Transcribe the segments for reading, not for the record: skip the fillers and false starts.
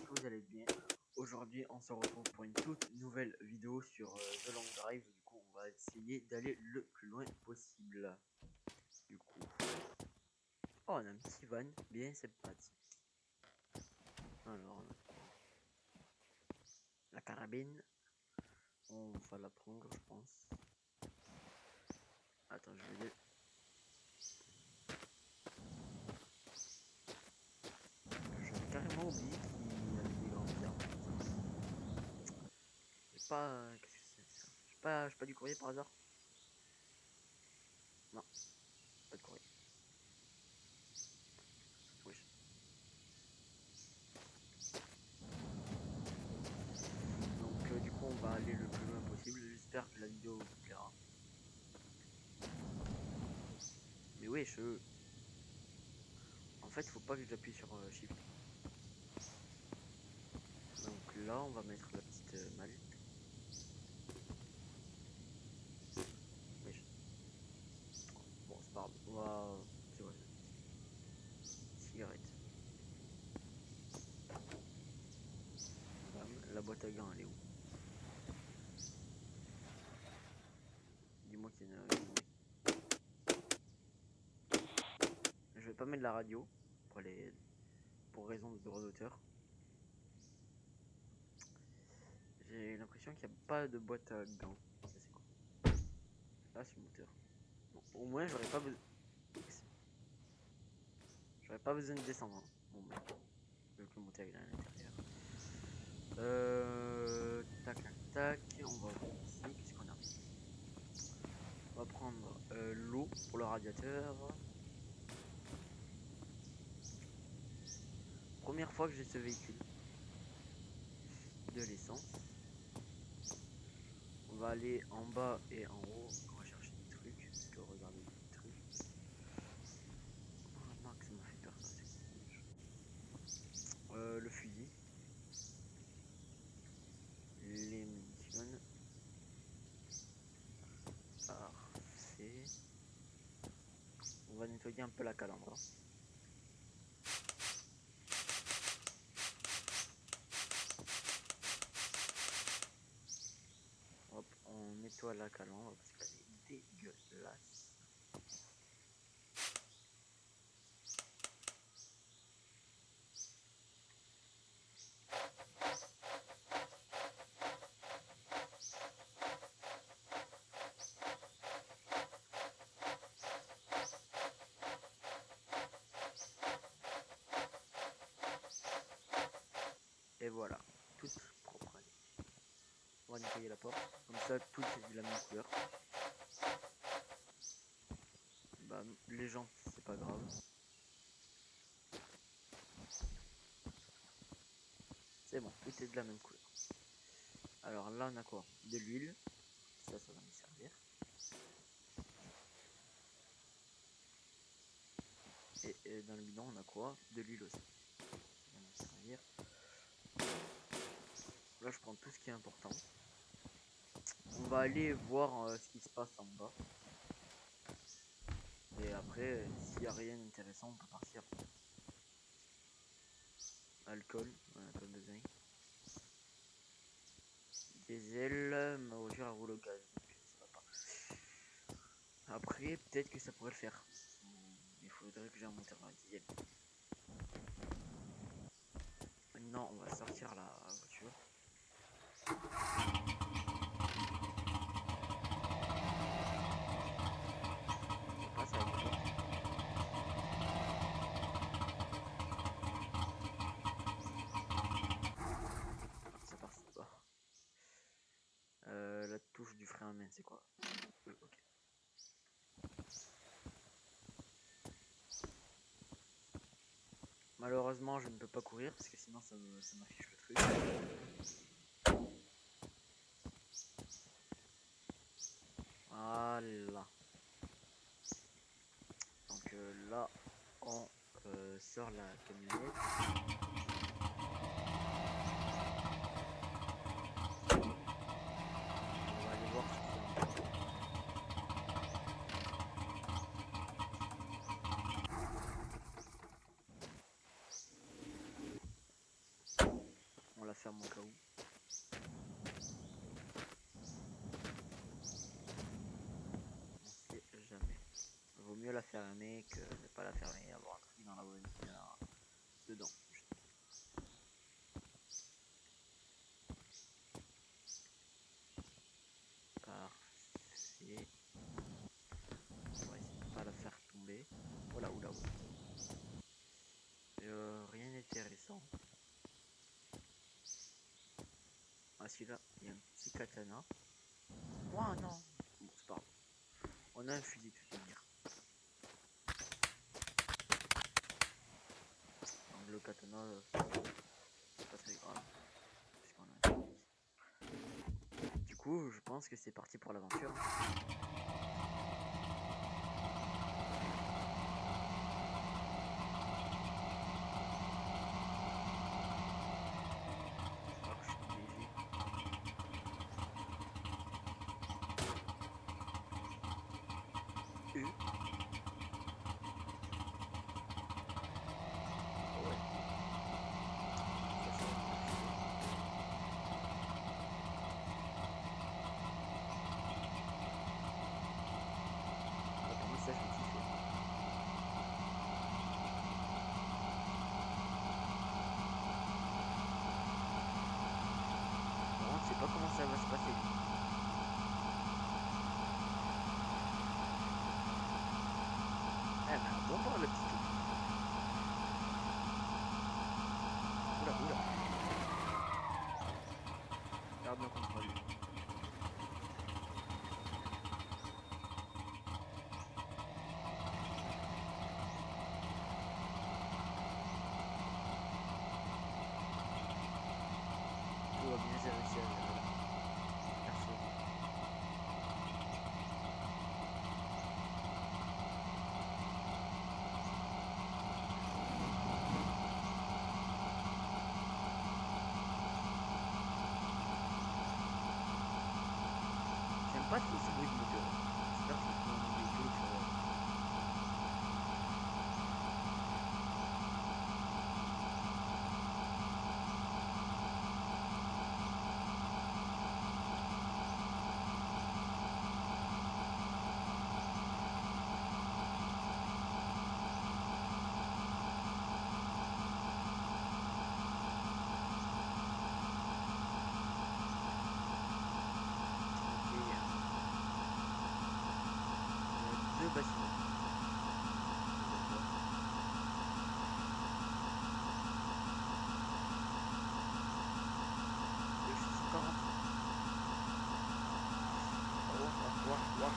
que vous allez bien. Aujourd'hui, on se retrouve pour une toute nouvelle vidéo sur The Long Drive. Du coup, on va essayer d'aller le plus loin possible. Du coup, oh, on a un petit van bien sympathique. Alors, la carabine, on va la prendre, je pense. Attends, je vais. J'avais carrément oublié qu'il y avait des grandes armes. J'ai pas. Qu'est-ce que c'est ça? J'ai pas du courrier par hasard? Non, pas de courrier. Oui. Donc, du coup, on va aller le plus loin possible. J'espère que la vidéo vous plaira. Mais oui, en fait, faut pas que j'appuie sur Shift. Donc là, on va mettre la petite malte. Oui. Bon, c'est pas grave. On va. C'est quoi ça? Cigarette. Bam. La boîte à gants, elle est où? Dis-moi qu'il y en a une. Oui. Je vais pas mettre la radio pour raison de droit d'auteur. J'ai l'impression qu'il n'y a pas de boîte à gants. Ça, c'est quoi? Ah, c'est le moteur. Bon, au moins, j'aurais pas besoin de descendre. Hein. Bon, ben, vu que le moteur est à l'intérieur. Tac, tac, tac. On va voir ici. Qu'est-ce qu'on a? On va prendre l'eau pour le radiateur. Première fois que j'ai ce véhicule. De l'essence. On va aller en bas et en haut. On va chercher des trucs. Parce que regardez des trucs. Oh la marque, ça m'a fait peur ça. Le fusil. Les munitions. Parfait. On va nettoyer un peu la calandre. Hop, on nettoie la calandre parce qu'elle est dégueulasse. Et voilà, toute propre. Allez. On va nettoyer la porte. Comme ça, tout est de la même couleur. Bam, les jantes, c'est pas grave. C'est bon, tout est de la même couleur. Alors là, on a quoi? De l'huile. Ça va me servir. Et dans le bidon, on a quoi? De l'huile aussi. Ça va me servir. Là, je prends tout ce qui est important. On va aller voir ce qui se passe en bas. Et après, s'il n'y a rien d'intéressant, on peut partir. Alcool, on a pas besoin. Diesel, ma voiture elle roule au gaz, donc ça va pas. Après, peut-être que ça pourrait le faire. Il faudrait que j'ai un moteur à diesel. Maintenant, on va sortir la voiture. Ça passe avec quoi? Ça passe pas. La touche du frein à main, c'est quoi? Ok. Malheureusement, je ne peux pas courir parce que sinon ça m'affiche le truc. Voilà. Donc là, on sort la camionnette. On va aller voir ce qu'il y a en bas. ferme au cas où. On sait jamais. Vaut mieux la fermer que ne pas la fermer et avoir un truc dans la bonne dedans. Parfait. On va essayer de pas la faire tomber. Voilà, oula, oula. Rien d'intéressant. Ah, celui-là, il y a un petit katana. Oh non! Bon, c'est pas grave. On a un fusil de toute manière. Donc le katana, c'est pas très grave. Puisqu'on a un fusil. Du coup, je pense que c'est parti pour l'aventure. Ça, je vais kiffer. Par contre, je sais pas comment ça va se passer. Eh ben, bon voir le petit tout. Oula, oula. Garde le contrôle. Tout va bien, j'ai réussi à percer. J'aime pas trop ce bruit de moteur. J'espère que c'est dans mon véhicule que ça va. Ok, il y a deux bâtiments. Je vois. 140. Ouah.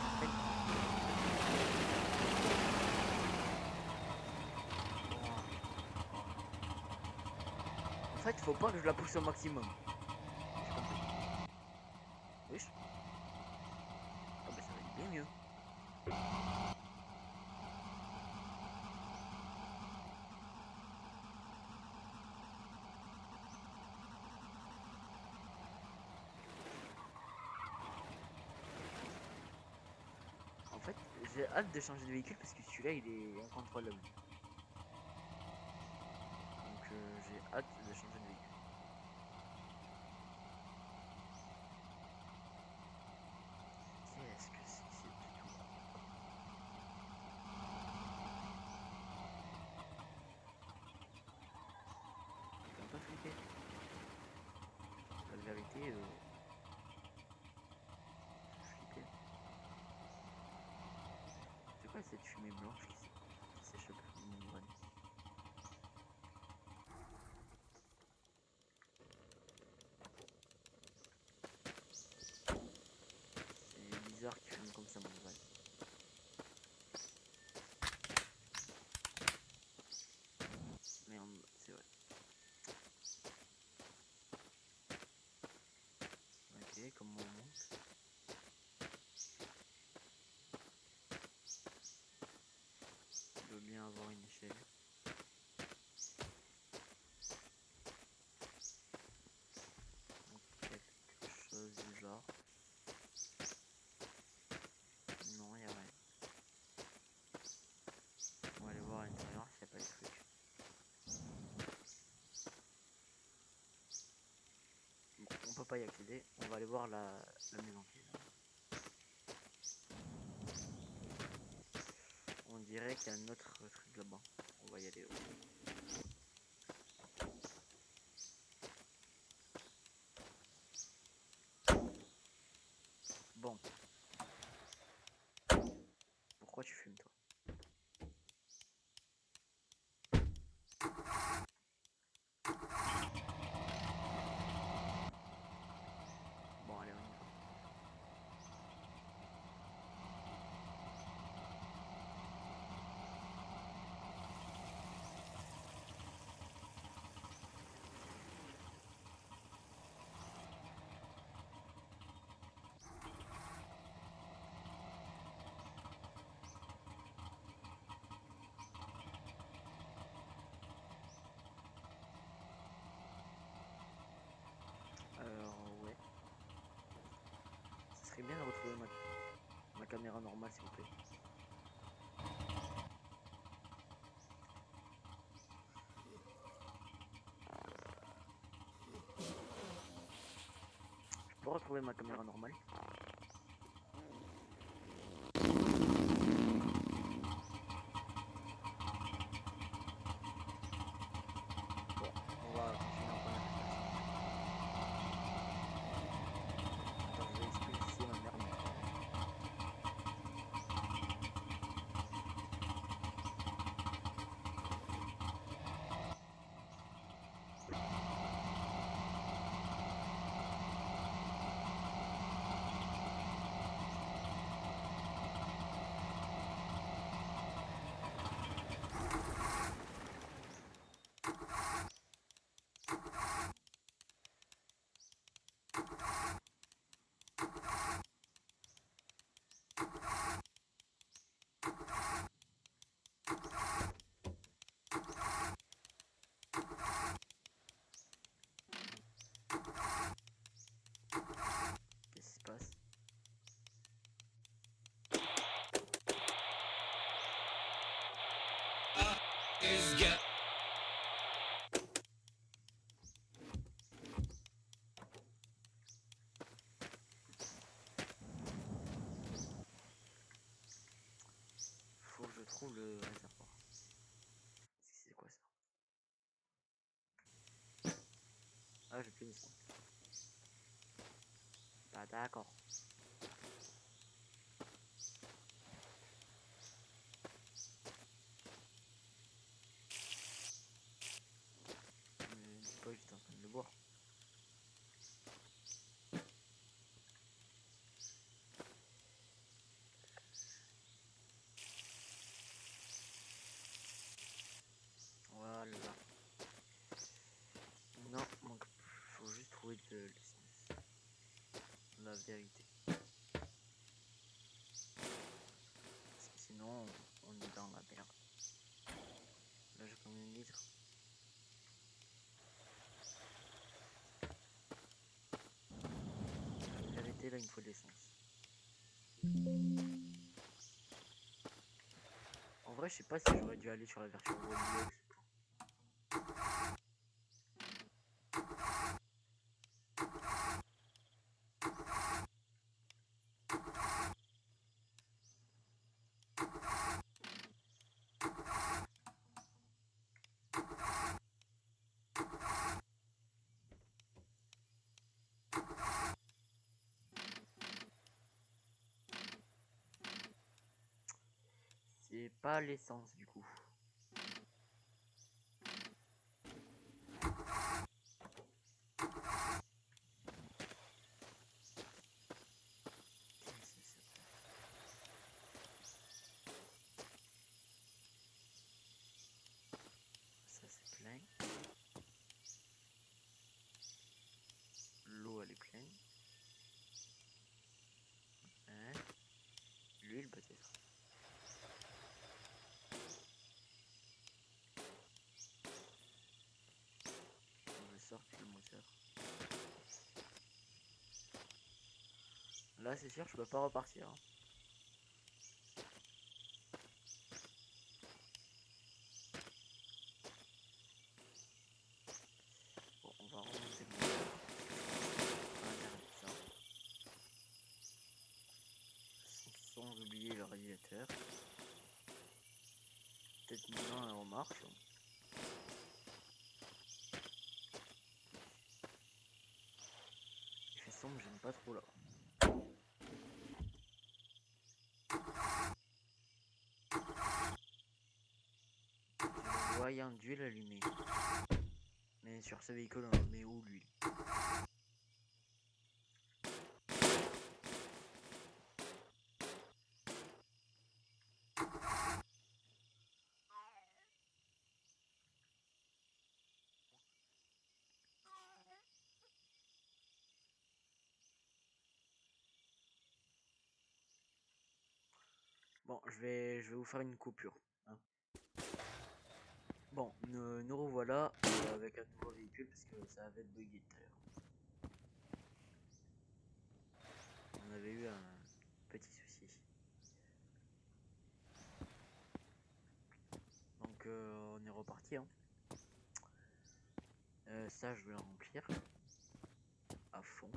En fait, faut pas que je la pousse au maximum. J'ai compris. Oui. Ah bah ça va être bien mieux. En fait, j'ai hâte de changer de véhicule parce que celui-là il est incontrôlable. Donc j'ai hâte de changer de véhicule. Qu'est-ce que c'est que cette tour? T'as pas flippé? La vérité, flippé. C'est quoi cette fumée blanche qui s'échappe de mon van? C'est bizarre qu'il fume comme ça mon van. Merde, c'est vrai. Ok, comment on monte? pas y accéder. On va aller voir la maison qui est là. On dirait qu'il y a un autre truc là-bas. On va y aller. Bon. Pourquoi tu fumes, toi? Bon, allez, on y va. Alors, ouais. Ce serait bien de retrouver ma caméra normale, s'il vous plaît. Je peux retrouver ma caméra normale. Bon, on va continuer en première personne. Attends, je vais expulser ma merde. Qu'est-ce qui se passe? Faut que je trouve le réservoir. C'est quoi ça? Ah, j'ai plus d'essence. Bah d'accord. Mais dis pas que j'étais en train de le boire. Voilà. Non, donc faut juste trouver de l'essence. La vérité. Parce que sinon, on est dans la merde. Là, j'ai combien de litres? La vérité, là, il me faut de l'essence. En vrai, je sais pas si j'aurais dû aller sur la version Roblox. C'est pas l'essence du coup. Ça c'est plein. L'eau elle est pleine. Hein? L'huile peut-être. On veut sortir le moteur. Là c'est sûr je peux pas repartir. Hein. Bon, on va remonter le moteur. son me gêne pas trop là. Je vois, il y a un d'huile allumé. Mais sur ce véhicule, on met où l'huile? Bon, je vais vous faire une coupure. Hein. Bon, nous revoilà avec un nouveau véhicule parce que ça avait bugué tout à l'heure. On avait eu un petit souci. Donc on est reparti. Hein. Ça, je vais le remplir à fond.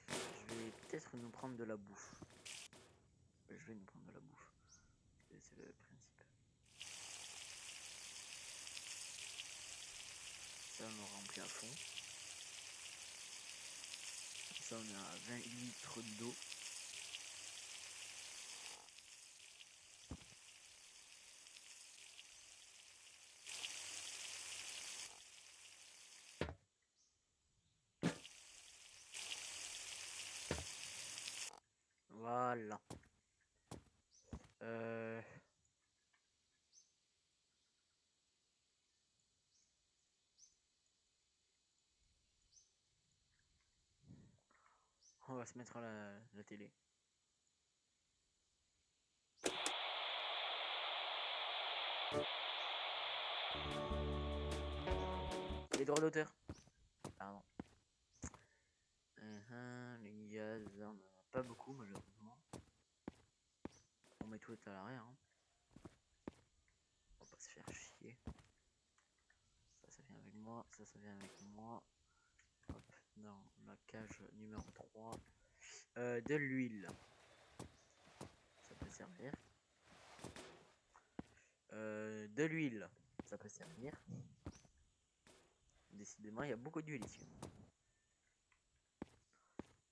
Je vais peut-être nous prendre de la bouffe. Je vais nous prendre de la bouffe. C'est le principe. Ça, on le remplit à fond. Ça, on est à 20 litres d'eau. Voilà. On va se mettre à la télé. Les droits d'auteur. Pardon. Les gaz, on en a pas beaucoup malheureusement. On met tout à l'arrière. Hein. On va pas se faire chier. Ça vient avec moi. Ça vient avec moi. Hop, dans la cage numéro 3. De l'huile. Ça peut servir. De l'huile. Ça peut servir. Décidément, il y a beaucoup d'huile ici.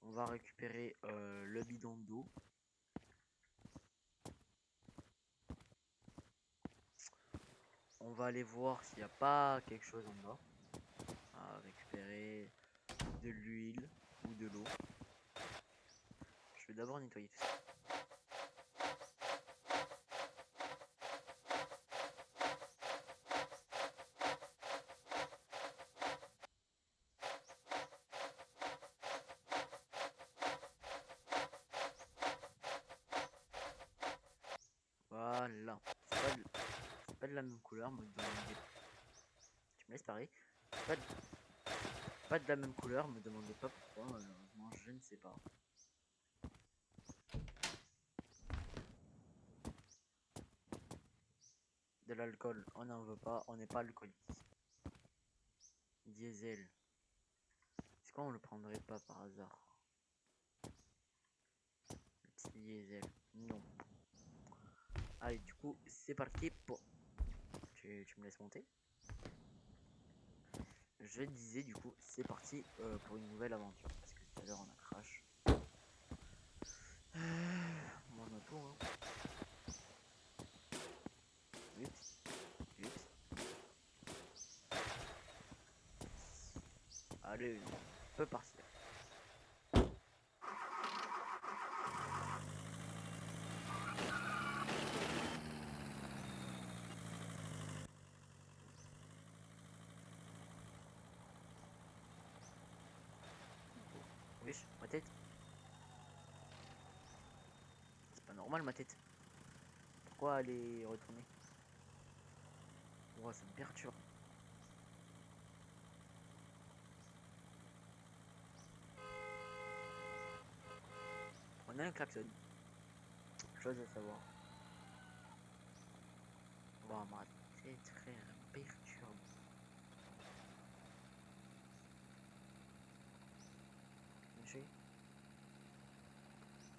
On va récupérer le bidon d'eau. On va aller voir s'il n'y a pas quelque chose en bas. À récupérer de l'huile ou de l'eau. Je vais d'abord nettoyer tout ça. Voilà. C'est pas de la même couleur, me demandez. Tu me laisses parler. Pas de la même couleur, me demandez pas pourquoi, malheureusement, je ne sais pas. De l'alcool, on n'en veut pas, on n'est pas alcoolique. Diesel. Est-ce qu'on le prendrait pas par hasard? Le petit diesel. Non. Allez, du coup, c'est parti pour... Tu me laisses monter? Je disais, du coup, c'est parti pour une nouvelle aventure. Parce que tout à l'heure, on a crash. Mon auto, hein. Vite, vite. Allez, on peut partir. Wesh, ma tête. C'est pas normal, ma tête. Pourquoi aller retourner? Oh, ça me perturbe. On a un klaxon. Chose à savoir. Bon, ma tête, frère, perturbe.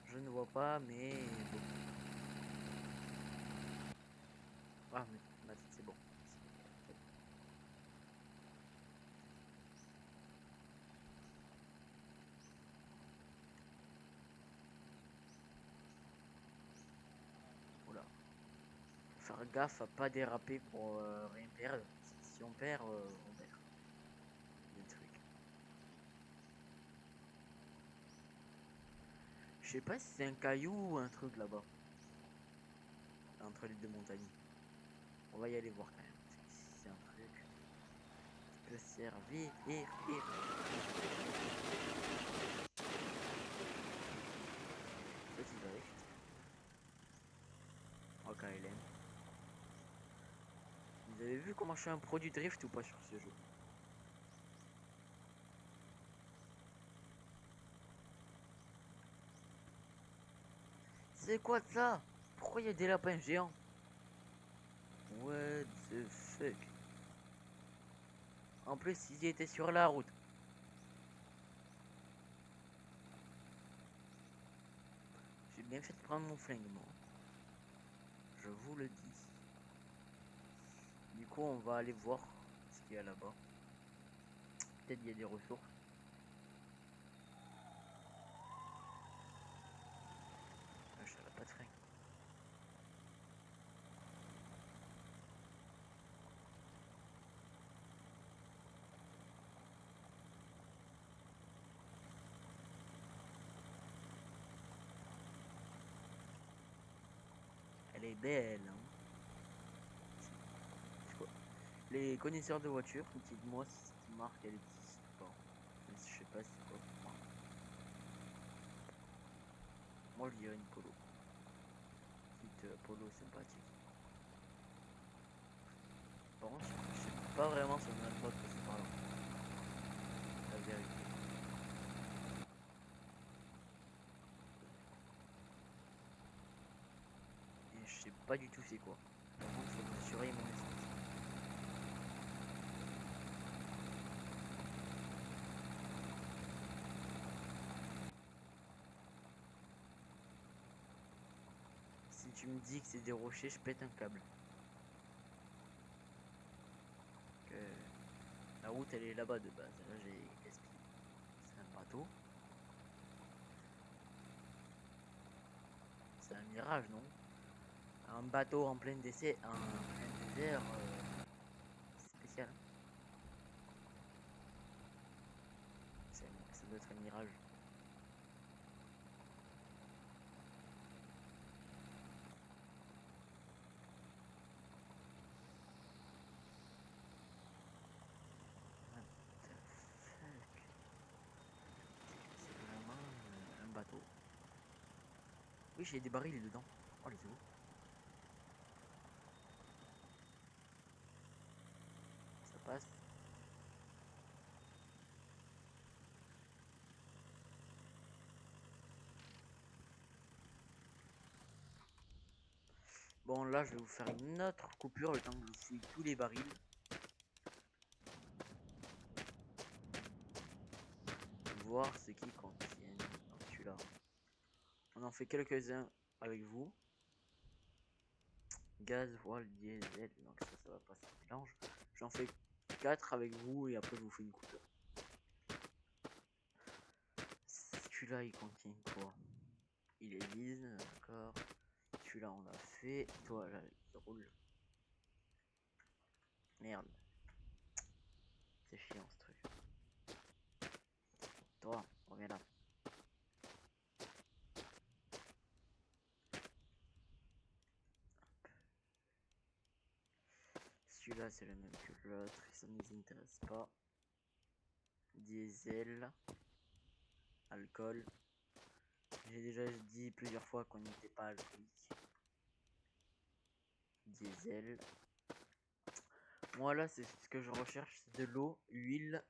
Je ne vois pas, mais bon. Ah, mais ma tête, c'est bon. faire gaffe à pas déraper pour rien perdre. Si on perd, on perd. Des trucs. Je sais pas si c'est un caillou ou un truc là-bas. Entre les deux montagnes. On va y aller voir quand même. Parce que si c'est un truc qui peut servir. Petit drift. Oh KLM. Vous avez vu comment je suis un pro du drift ou pas sur ce jeu? C'est quoi ça? Pourquoi il y a des lapins géants? What the fuck? En plus, ils étaient sur la route. J'ai bien fait de prendre mon flingue, moi. Je vous le dis. Du coup, on va aller voir ce qu'il y a là-bas. Peut-être il y a des ressources. Ah, je n'avais pas de flingue. Elle est belle, hein. C'est quoi? Les connaisseurs de voitures, dites-moi si cette marque elle existe ou pas. Je sais pas c'est quoi pour moi. Moi je dirais une Polo. Petite Polo sympathique. Par contre, je sais pas vraiment si on a le droit de passer par là. La vérité. Et je sais pas du tout c'est quoi. Par contre, faut que je surveille mon essence. Si tu me dis que c'est des rochers, je pète un câble. Que la route elle est là-bas de base. Là j'ai gaspillé. C'est un bateau. C'est un mirage, non? Un bateau en plein désert, c'est spécial. Ça doit être un mirage. What the fuck? C'est vraiment un bateau. Oui, j'ai des barils dedans. Oh les os. Ça passe. Bon, là, je vais vous faire une autre coupure le temps que je fouille tous les barils. Voir ce qu'ils contiennent. Donc, celui-là. On en fait quelques-uns avec vous. Gaz, voile, diesel. Donc, ça va pas, ça mélange. J'en fais 4 avec vous et après, je vous fais une coupure. Celui-là, il contient quoi? Il est vide, d'accord. Celui-là, on l'a fait. Toi, là, il roule. Merde. C'est chiant ce truc. Toi, reviens là. Celui-là, c'est le même que l'autre. Ça ne nous intéresse pas. Diesel. Alcool. J'ai déjà dit plusieurs fois qu'on n'était pas alcoolique. Diesel. Moi là, c'est ce que je recherche, c'est de l'eau, huile.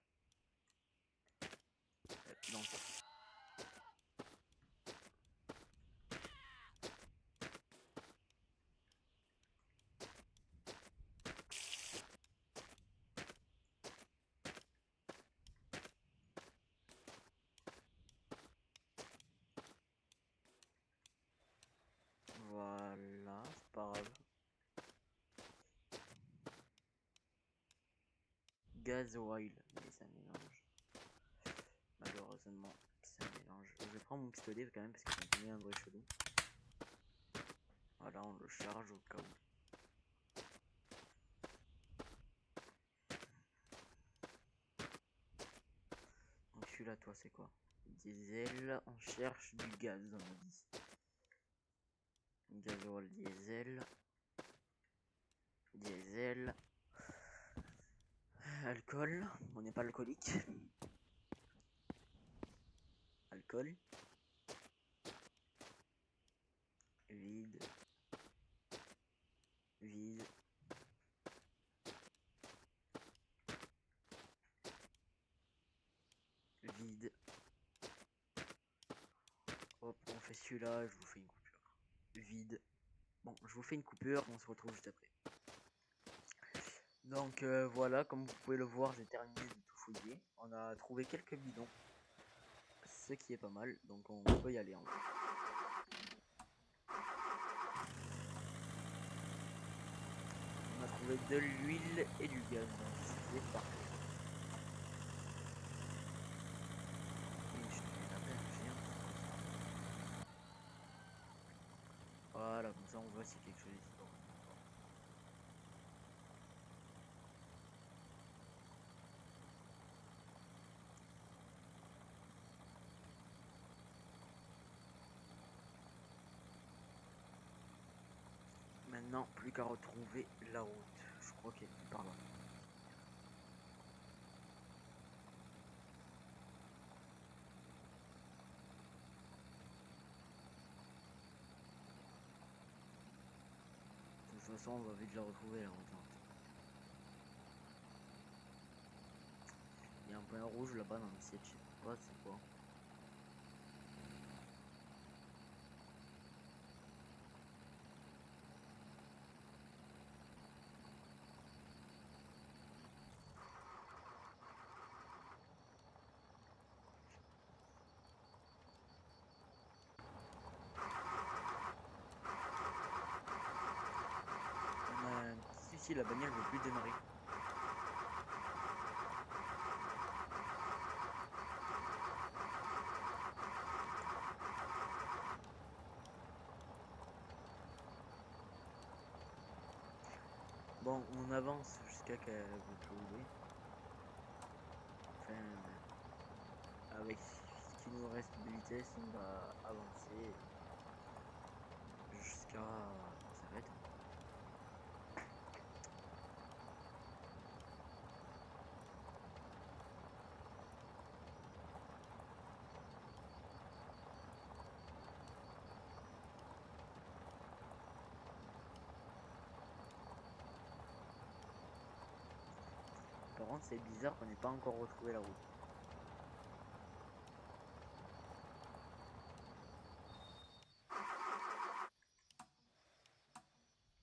Non. Voilà, c'est pas grave. Gasoil, mais ça mélange. Malheureusement, ça mélange. Je vais prendre mon pistolet quand même parce qu'il m'a donné un vrai chelou. Voilà, on le charge au cas où. celui-là, toi, c'est quoi? Diesel, on cherche du gaz, on a dit. Gasoil, diesel. Diesel. Alcool, on n'est pas alcoolique. Alcool. Vide. Vide. Vide. Hop, on fait celui-là, je vous fais une coupure. Vide. Bon, je vous fais une coupure, on se retrouve juste après. Donc voilà, comme vous pouvez le voir, j'ai terminé de tout fouiller. On a trouvé quelques bidons, ce qui est pas mal, donc on peut y aller en vrai. On a trouvé de l'huile et du gaz, donc ce qui est parfait. Voilà, comme ça on voit si quelque chose ici. Maintenant, plus qu'à retrouver la route. Je crois qu'elle est par là. De toute façon, on va vite la retrouver la route. Il y a un point rouge là-bas dans le ciel, je sais pas c'est quoi. Si, la bagnole ne veut plus démarrer. Bon, on avance jusqu'à qu'elle veut plus rouler. Enfin, avec ce qui nous reste de vitesse, on va avancer jusqu'à... Ça s'arrête. Par contre, c'est bizarre qu'on n'ait pas encore retrouvé la route.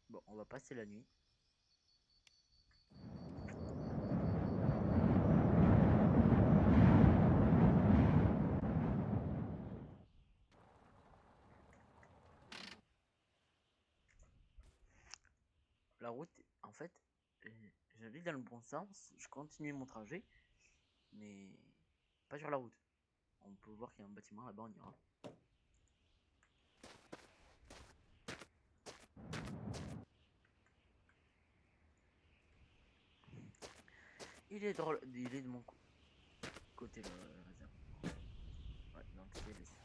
Bon, on va passer la nuit. La route, en fait, j'allais dans le bon sens, je continue mon trajet, mais pas sur la route. On peut voir qu'il y a un bâtiment là-bas, on ira. Il est drôle, il est de mon côté le réservoir. Ouais, donc c'est le gaz.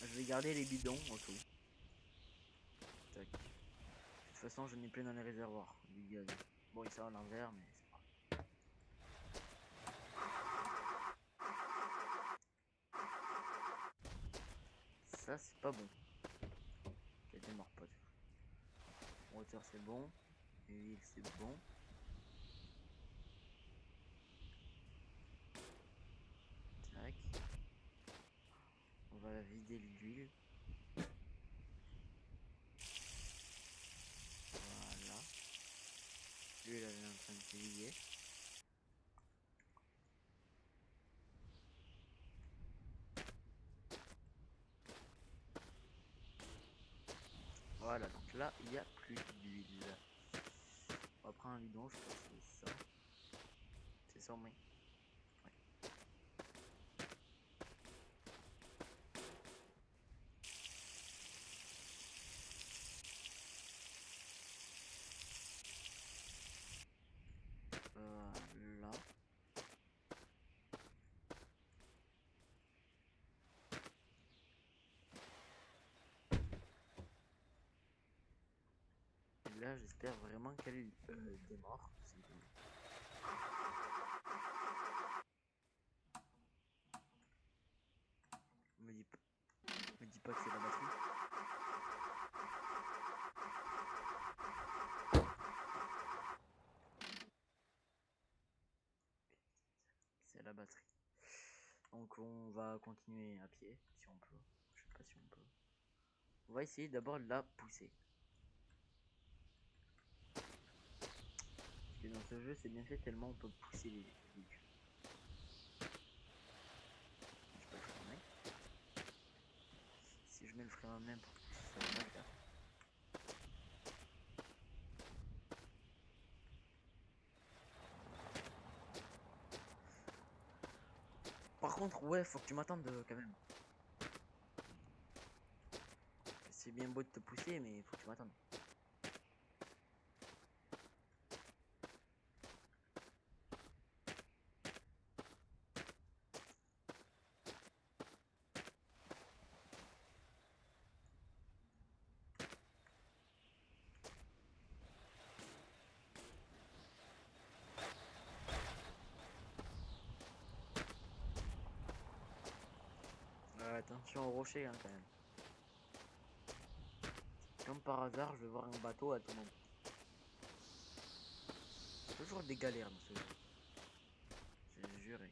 Je vais garder les bidons au tout. Tac. De toute façon, je n'ai plus dans les réservoirs du gaz. Bon, il sort à l'envers, mais c'est pas grave. Ça, c'est pas bon. Ça démarre pas. Moteur, c'est bon. Huile, c'est bon. Tac. On va vider l'huile. Voilà. L'huile, elle est en train de s'éveiller. Voilà, donc là, il n'y a plus d'huile. On va prendre un bidon, je pense que c'est ça. C'est ça, mais... là, j'espère vraiment qu'elle démarre, tout simplement. Me dis pas que c'est la batterie. C'est la batterie. Donc on va continuer à pied, si on peut. Je sais pas si on peut. On va essayer d'abord de la pousser. Parce que dans ce jeu, c'est bien fait tellement on peut pousser les véhicules. Je peux le frein à main. Si je mets le frein à main pour pousser, ça va pas le faire. Par contre, ouais, faut que tu m'attendes quand même. C'est bien beau de te pousser, mais faut que tu m'attendes. Attention au rocher hein, quand même. Comme par hasard, je vais voir un bateau à tout moment. Toujours des galères dans ce jeu. J'ai juré.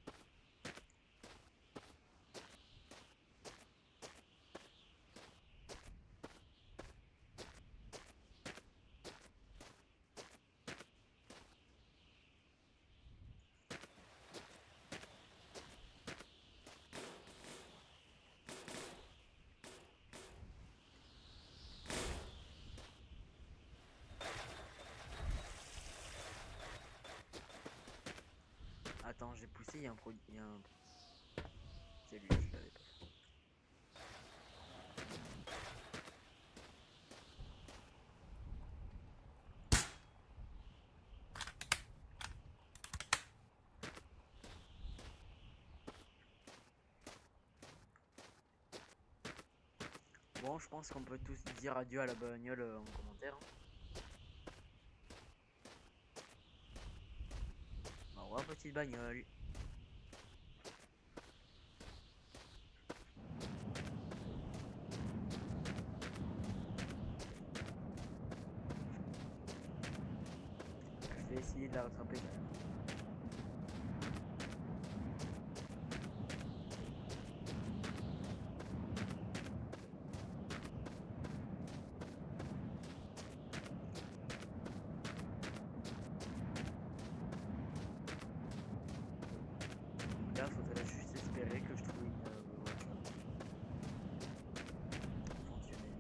Attends, j'ai poussé, il y a un produit. C'est lui, je l'avais pas fait. Bon, je pense qu'on peut tous dire adieu à la bagnole en commentaire. Au revoir, petite bagnole. Je vais essayer de la rattraper quand même. Là, faudrait juste espérer que je trouve une voiture fonctionnelle.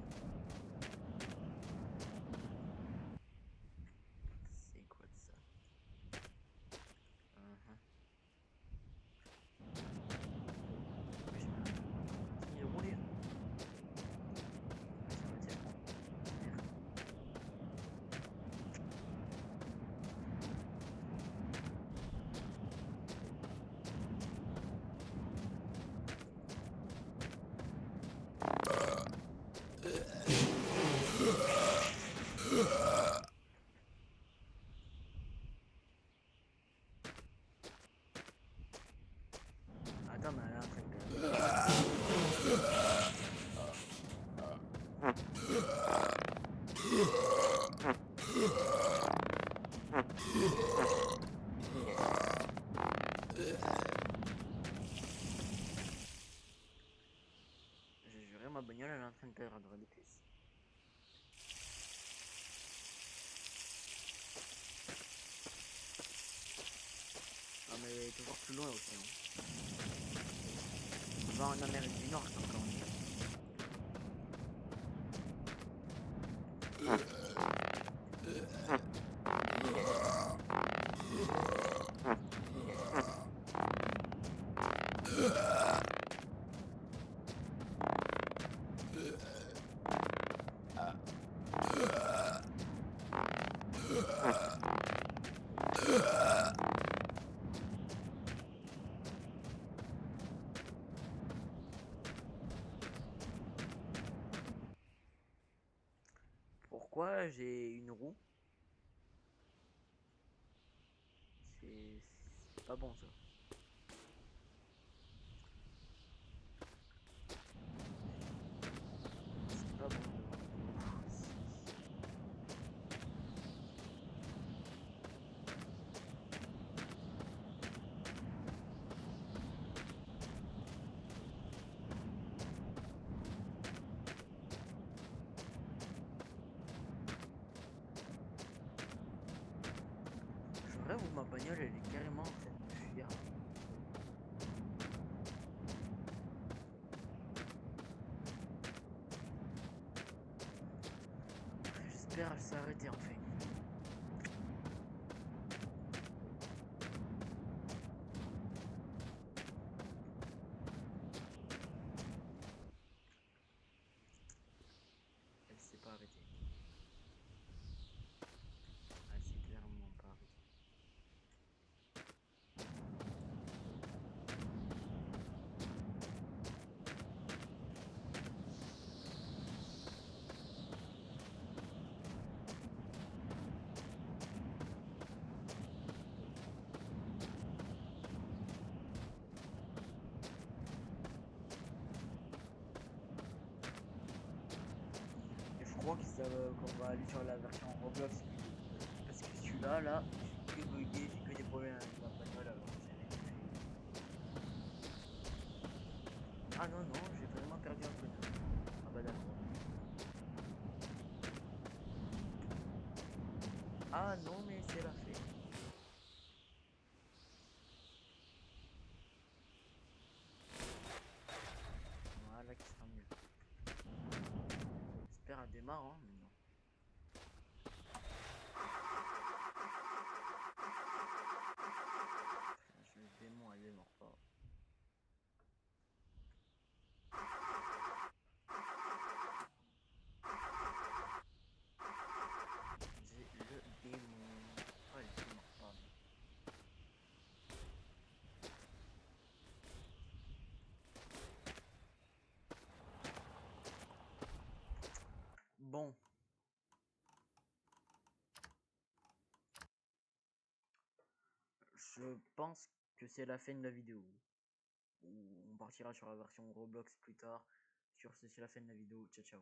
C'est quoi de ça? Continue de rouler. Ça me tient. Merde. Attends, mais elle est en train de perdre. J'ai juré, ma bagnole elle est en train de perdre des pièces. Ah mais elle est toujours plus loin aussi. Hein. On va en Amérique du Nord encore. Pourquoi j'ai une roue pas bon ça. C'est pas bon. Je rêve où ma bagnole elle est carrément en train de fuir. J'espère elle s'est arrêtée enfin. Elle s'est pas arrêtée. Elle s'est clairement pas arrêtée. Et je crois qu'on va aller sur la version Roblox parce que celui-là là, j'ai que bugué, j'ai que des problèmes avec ma bagnole alors que j'ai rien fait. Ah non non, j'ai vraiment perdu un pneu. Ah bah d'accord. Ah non mais c'est la fée. Voilà qui sera mieux. J'espère elle démarre hein, mais non. Je le démon elle démarre pas. J'ai le démon. Oh elle démarre pas. Bon. Je pense que c'est la fin de la vidéo. On partira sur la version Roblox plus tard. Sur ce, c'est la fin de la vidéo. Ciao ciao.